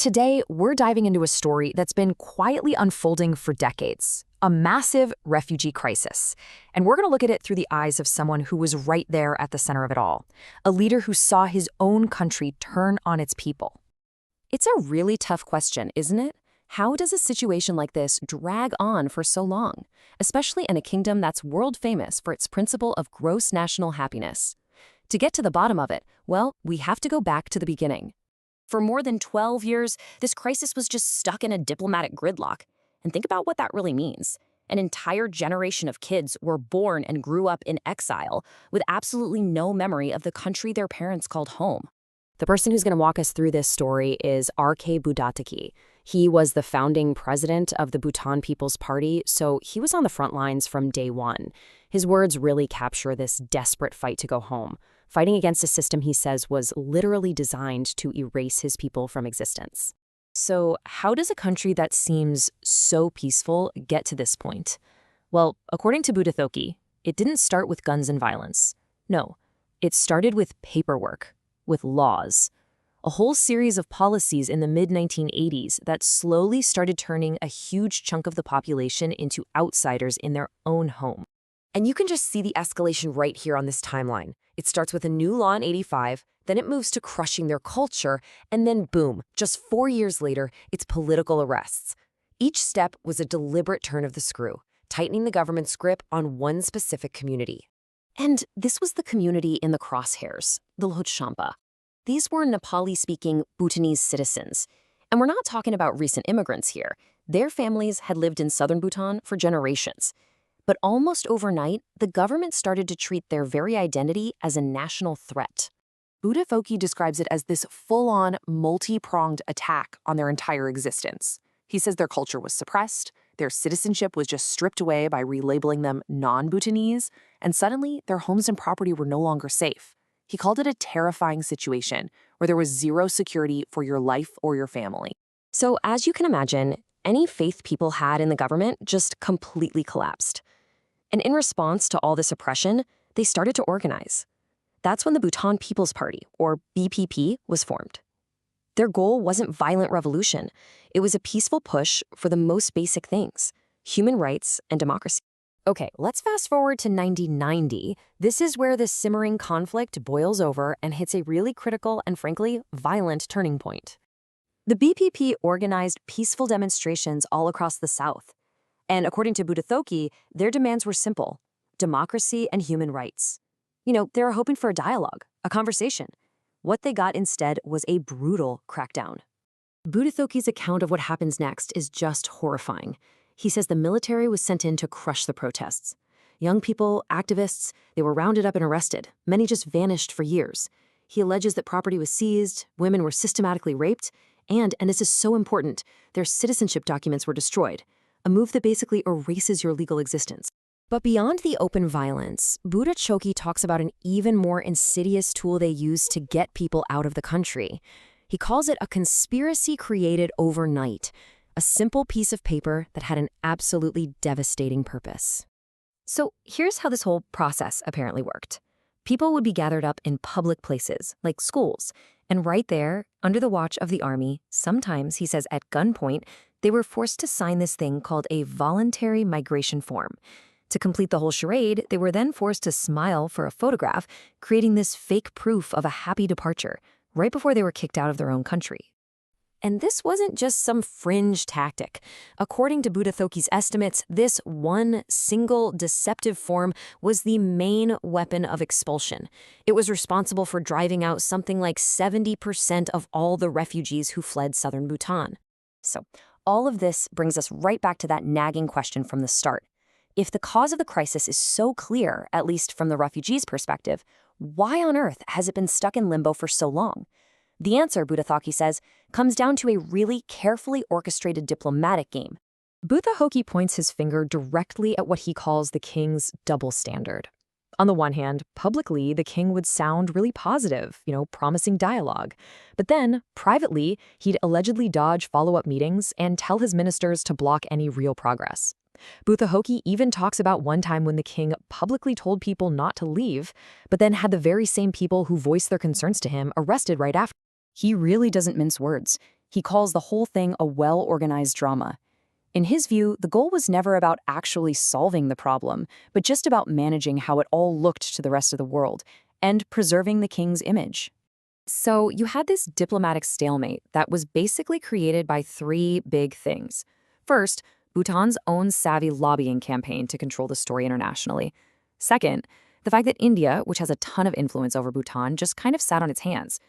Today, we're diving into a story that's been quietly unfolding for decades, a massive refugee crisis. And we're going to look at it through the eyes of someone who was right there at the center of it all, a leader who saw his own country turn on its people. It's a really tough question, isn't it? How does a situation like this drag on for so long, especially in a kingdom that's world famous for its principle of gross national happiness? To get to the bottom of it, well, we have to go back to the beginning. For more than 12 years, this crisis was just stuck in a diplomatic gridlock. And think about what that really means. An entire generation of kids were born and grew up in exile with absolutely no memory of the country their parents called home. The person who's going to walk us through this story is R.K. Budathoki. He was the founding president of the Bhutan Peoples Party, so he was on the front lines from day one. His words really capture this desperate fight to go home, fighting against a system he says was literally designed to erase his people from existence. So how does a country that seems so peaceful get to this point? Well, according to Budathoki, it didn't start with guns and violence. No, it started with paperwork, with laws. A whole series of policies in the mid-1980s that slowly started turning a huge chunk of the population into outsiders in their own home. And you can just see the escalation right here on this timeline. It starts with a new law in '85, then it moves to crushing their culture, and then boom, just 4 years later, it's political arrests. Each step was a deliberate turn of the screw, tightening the government's grip on one specific community. And this was the community in the crosshairs, the Lhotshampa. These were Nepali-speaking Bhutanese citizens. And we're not talking about recent immigrants here. Their families had lived in southern Bhutan for generations. But almost overnight, the government started to treat their very identity as a national threat. Budathoki describes it as this full-on, multi-pronged attack on their entire existence. He says their culture was suppressed, their citizenship was just stripped away by relabeling them non-Bhutanese, and suddenly their homes and property were no longer safe. He called it a terrifying situation where there was zero security for your life or your family. So as you can imagine, any faith people had in the government just completely collapsed. And in response to all this oppression, they started to organize. That's when the Bhutan Peoples Party, or BPP, was formed. Their goal wasn't violent revolution. It was a peaceful push for the most basic things, human rights and democracy. Okay, let's fast forward to 1990. This is where the simmering conflict boils over and hits a really critical and frankly violent turning point. The BPP organized peaceful demonstrations all across the South. And according to Budathoki, their demands were simple: democracy and human rights. They were hoping for a dialogue, a conversation. What they got instead was a brutal crackdown. Budathoki's account of what happens next is just horrifying. He says the military was sent in to crush the protests. Young people, activists, they were rounded up and arrested. Many just vanished for years. He alleges that property was seized, women were systematically raped, and this is so important, their citizenship documents were destroyed, a move that basically erases your legal existence. But beyond the open violence, Budathoki talks about an even more insidious tool they used to get people out of the country. He calls it a conspiracy created overnight, a simple piece of paper that had an absolutely devastating purpose. So here's how this whole process apparently worked. People would be gathered up in public places, like schools, and right there, under the watch of the army, sometimes, he says, at gunpoint, they were forced to sign this thing called a voluntary migration form. To complete the whole charade, they were then forced to smile for a photograph, creating this fake proof of a happy departure, right before they were kicked out of their own country. And this wasn't just some fringe tactic. According to Budathoki's estimates, this one single deceptive form was the main weapon of expulsion. It was responsible for driving out something like 70% of all the refugees who fled southern Bhutan. So all of this brings us right back to that nagging question from the start. If the cause of the crisis is so clear, at least from the refugees' perspective, why on earth has it been stuck in limbo for so long? The answer, Budathoki says, comes down to a really carefully orchestrated diplomatic game. Budathoki points his finger directly at what he calls the king's double standard. On the one hand, publicly, the king would sound really positive, promising dialogue. But then, privately, he'd allegedly dodge follow-up meetings and tell his ministers to block any real progress. Budathoki even talks about one time when the king publicly told people not to leave, but then had the very same people who voiced their concerns to him arrested right after. He really doesn't mince words. He calls the whole thing a well-organized drama. In his view, the goal was never about actually solving the problem, but just about managing how it all looked to the rest of the world and preserving the king's image. So you had this diplomatic stalemate that was basically created by three big things. First, Bhutan's own savvy lobbying campaign to control the story internationally. Second, the fact that India, which has a ton of influence over Bhutan, just kind of sat on its hands.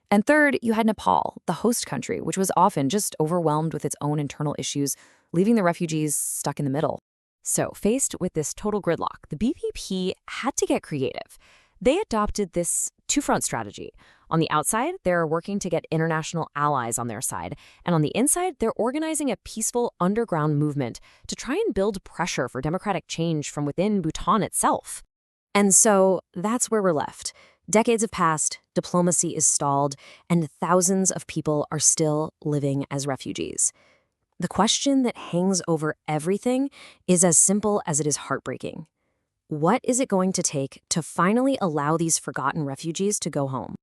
And third, you had Nepal, the host country, which was often just overwhelmed with its own internal issues, leaving the refugees stuck in the middle. So, faced with this total gridlock, the BPP had to get creative. They adopted this two-front strategy. On the outside, they're working to get international allies on their side, and on the inside, they're organizing a peaceful underground movement to try and build pressure for democratic change from within Bhutan itself. And so that's where we're left. Decades have passed, diplomacy is stalled, and thousands of people are still living as refugees. The question that hangs over everything is as simple as it is heartbreaking. What is it going to take to finally allow these forgotten refugees to go home?